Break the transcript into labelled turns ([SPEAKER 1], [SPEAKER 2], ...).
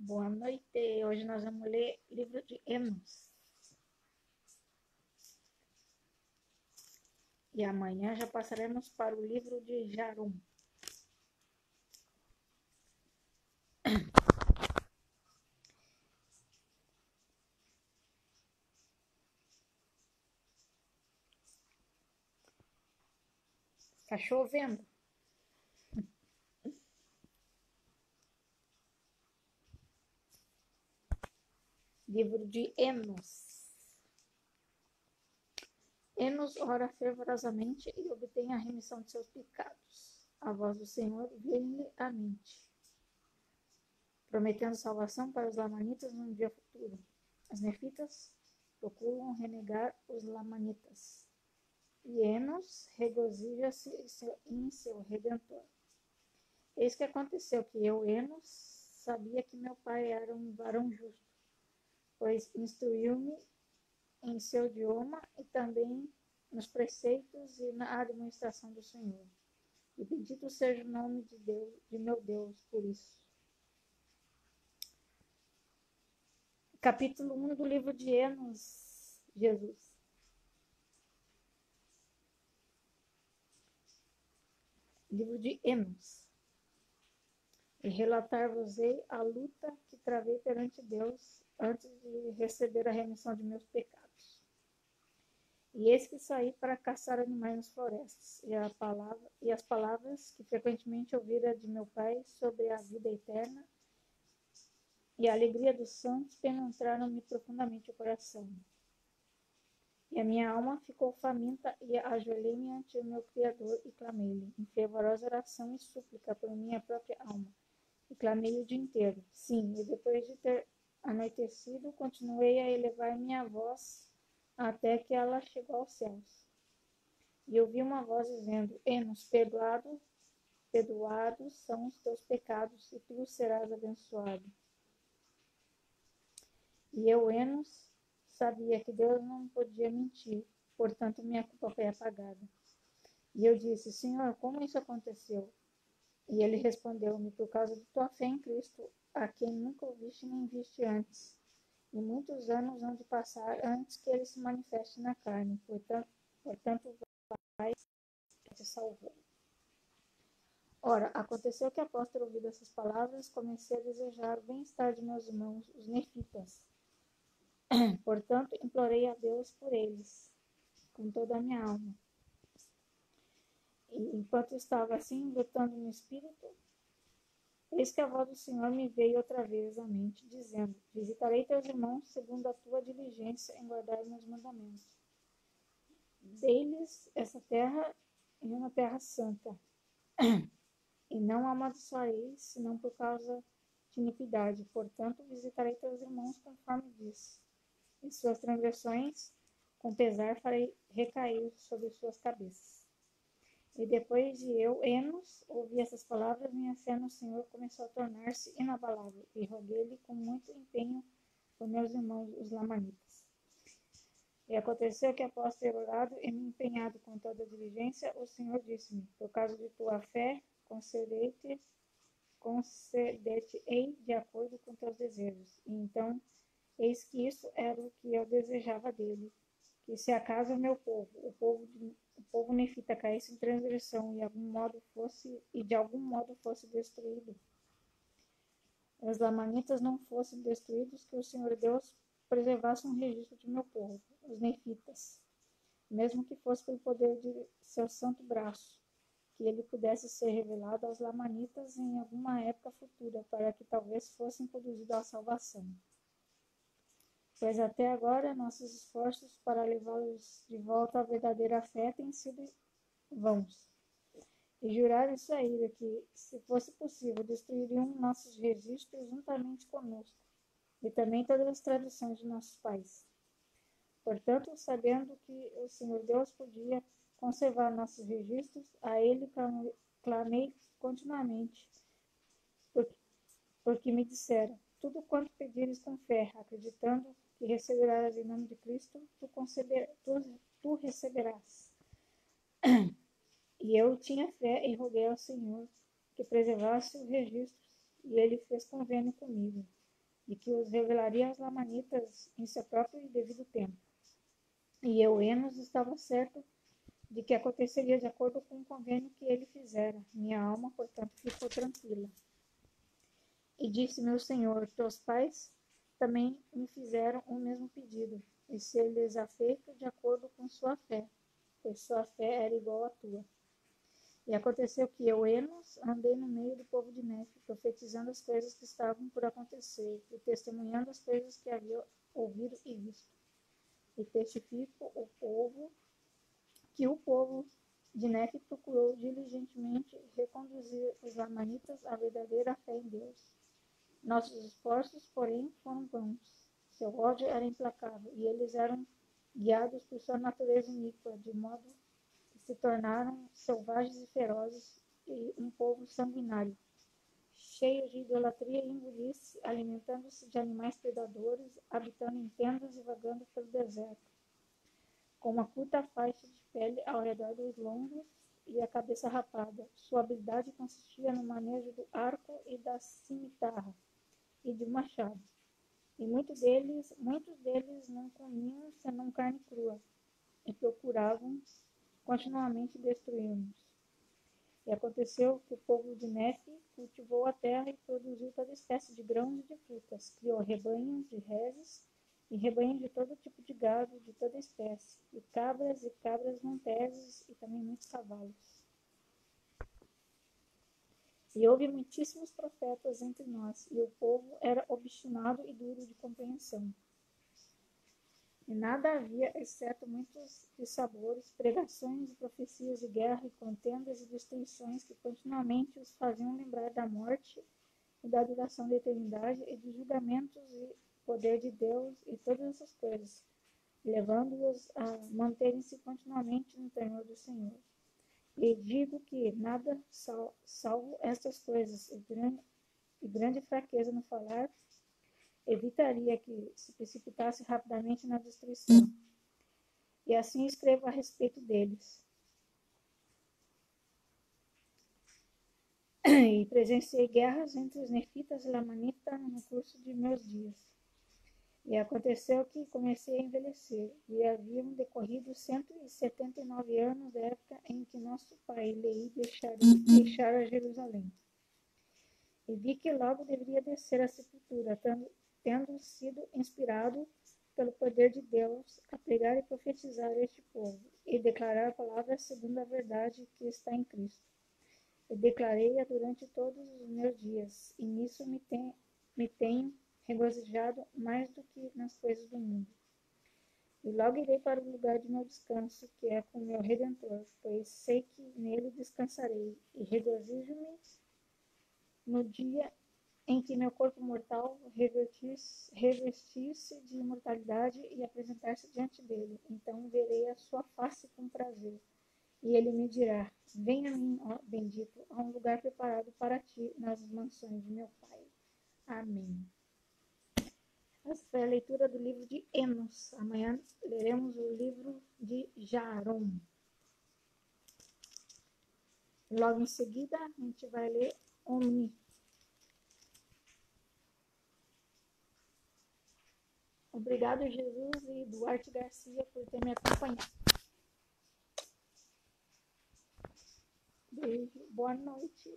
[SPEAKER 1] Boa noite. Hoje nós vamos ler o livro de Enos. E amanhã já passaremos para o livro de Jarum. Está chovendo. Livro de Enos. Enos ora fervorosamente e obtém a remissão de seus pecados. A voz do Senhor veio-lhe à mente, prometendo salvação para os lamanitas num dia futuro. As nefitas procuram renegar os lamanitas. E Enos regozija-se em seu Redentor. Eis que aconteceu que eu, Enos, sabia que meu pai era um varão justo, pois instruiu-me em seu idioma e também nos preceitos e na administração do Senhor. E bendito seja o nome de Deus, de meu Deus, por isso. Capítulo 1 do livro de Enos, Jesus. Livro de Enos. E relatar-vos-ei a luta que travei perante Deus antes de receber a remissão de meus pecados. E eis que saí para caçar animais nas florestas, e as palavras que frequentemente ouvira de meu pai sobre a vida eterna e a alegria dos santos penetraram-me profundamente o coração. E a minha alma ficou faminta e ajoelhei-me ante o meu Criador e clamei-lhe, em fervorosa oração e súplica por minha própria alma. E clamei o dia inteiro. Sim, e depois de ter anoitecido, continuei a elevar minha voz até que ela chegou aos céus. E ouvi uma voz dizendo, Enos, perdoados são os teus pecados, e tu serás abençoado. E eu, Enos, sabia que Deus não podia mentir, portanto minha culpa foi apagada. E eu disse, Senhor, como isso aconteceu? E ele respondeu-me, por causa de tua fé em Cristo, a quem nunca ouviste nem viste antes. E muitos anos hão de passar antes que ele se manifeste na carne. Portanto vai te salvou. Ora, aconteceu que após ter ouvido essas palavras, comecei a desejar o bem-estar de meus irmãos, os nefitas. Portanto, implorei a Deus por eles, com toda a minha alma. E enquanto estava assim, lutando no espírito, eis que a voz do Senhor me veio outra vez à mente, dizendo, visitarei teus irmãos segundo a tua diligência em guardar meus mandamentos. Dei-lhes essa terra e uma terra santa, e não a amaldiçoarei, senão por causa de iniquidade. Portanto, visitarei teus irmãos conforme diz. E suas transgressões, com pesar, farei recair sobre suas cabeças. E depois de eu, Enos, ouvir essas palavras, minha fé no Senhor começou a tornar-se inabalável, e roguei-lhe com muito empenho por meus irmãos, os lamanitas. E aconteceu que, após ter orado e me empenhado com toda a diligência, o Senhor disse-me, por causa de tua fé, conceder-te-ei de acordo com teus desejos. E então, eis que isso era o que eu desejava dele, que se acaso o meu povo, o povo nefita caísse em transgressão e de algum modo fosse destruído, os lamanitas não fossem destruídos, que o Senhor Deus preservasse um registro de meu povo, os nefitas, mesmo que fosse pelo poder de seu santo braço, que ele pudesse ser revelado aos lamanitas em alguma época futura, para que talvez fossem conduzidos à salvação. Pois até agora nossos esforços para levá-los de volta à verdadeira fé têm sido vãos. E jurar isso aí, que, se fosse possível, destruiriam nossos registros juntamente conosco, e também todas as tradições de nossos pais. Portanto, sabendo que o Senhor Deus podia conservar nossos registros, a Ele clamei continuamente, porque me dissera, tudo quanto pedires com fé, acreditando que receberás em nome de Cristo, tu receberás. E eu tinha fé e roguei ao Senhor que preservasse os registros, e ele fez convênio comigo. de que os revelaria aos lamanitas em seu próprio e devido tempo. E eu, Enos, estava certo de que aconteceria de acordo com o convênio que ele fizera. Minha alma, portanto, ficou tranquila. E disse meu senhor, teus pais também me fizeram o mesmo pedido, e ser lhes afeito de acordo com sua fé, pois sua fé era igual à tua. E aconteceu que eu, Enos, andei no meio do povo de Nefe, profetizando as coisas que estavam por acontecer, e testemunhando as coisas que havia ouvido e visto. E testifico que o povo de Nefe procurou diligentemente reconduzir os lamanitas à verdadeira fé em Deus. Nossos esforços, porém, foram vãos. Seu ódio era implacável, e eles eram guiados por sua natureza iníqua, de modo que se tornaram selvagens e ferozes, e um povo sanguinário, cheio de idolatria e imundície, alimentando-se de animais predadores, habitando em tendas e vagando pelo deserto, com uma curta faixa de pele ao redor dos lombos e a cabeça rapada. Sua habilidade consistia no manejo do arco e da cimitarra e de machado. E muitos deles não comiam senão carne crua, e procuravam continuamente destruir-nos. E aconteceu que o povo de Nefe cultivou a terra e produziu toda espécie de grãos e de frutas, criou rebanhos de reses e rebanhos de todo tipo de gado, de toda espécie, e cabras monteses e também muitos cavalos. E houve muitíssimos profetas entre nós, e o povo era obstinado e duro de compreensão. E nada havia, exceto muitos dissabores, pregações e profecias de guerra e contendas e destruições que continuamente os faziam lembrar da morte e da duração da eternidade e dos julgamentos e poder de Deus e todas essas coisas, levando-os a manterem-se continuamente no temor do Senhor. E digo que nada salvo estas coisas e grande fraqueza no falar evitaria que se precipitasse rapidamente na destruição. E assim escrevo a respeito deles. E presenciei guerras entre os nefitas e lamanitas no curso de meus dias. E aconteceu que comecei a envelhecer, e haviam decorrido 179 anos da época em que nosso pai Lei deixara Jerusalém. E vi que logo deveria descer à sepultura, tendo sido inspirado pelo poder de Deus a pregar e profetizar este povo, e declarar a palavra segundo a verdade que está em Cristo. E declarei-a durante todos os meus dias, e nisso me tenho regozijado mais do que nas coisas do mundo. E logo irei para o lugar de meu descanso, que é com meu Redentor, pois sei que nele descansarei, e regozijo-me no dia em que meu corpo mortal revestir-se de imortalidade e apresentar-se diante dele. Então verei a sua face com prazer. E ele me dirá, venha a mim, ó bendito, a um lugar preparado para ti nas mansões de meu Pai. Amém. Essa foi a leitura do livro de Enos. Amanhã leremos o livro de Jarom. Logo em seguida, a gente vai ler Omni. Obrigado, Jesus e Duarte Garcia, por ter me acompanhado. Beijo, boa noite.